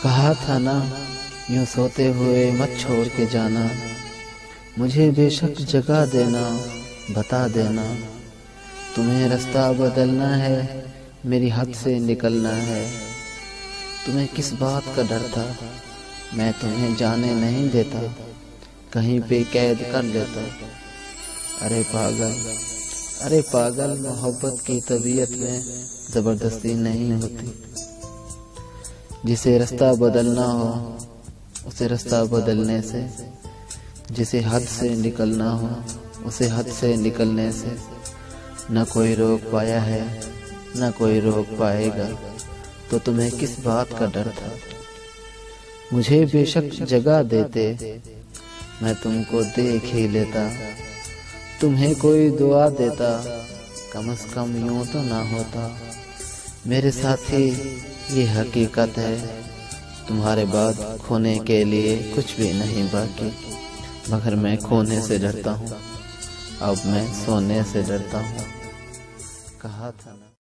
कहा था ना यूं सोते हुए मत छोड़ के जाना, मुझे बेशक जगा देना, बता देना। तुम्हें रास्ता बदलना है, मेरी हद से निकलना है। तुम्हें किस बात का डर था, मैं तुम्हें जाने नहीं देता, कहीं पे कैद कर लेता। अरे पागल, अरे पागल, मोहब्बत की तबीयत में जबरदस्ती नहीं होती। जिसे रास्ता बदलना हो उसे रास्ता बदलने से, जिसे हद से निकलना हो उसे हद से निकलने से न कोई रोक पाया है न कोई रोक पाएगा। तो तुम्हें किस बात का डर था, मुझे बेशक जगह देते, मैं तुमको देख ही लेता। तुम्हें कोई दुआ देता, कम से कम यूं तो ना होता। मेरे साथी ये हकीकत है, तुम्हारे बाद खोने के लिए कुछ भी नहीं बाकी। मगर मैं खोने से डरता हूँ, अब मैं सोने से डरता हूँ। कहा था ना।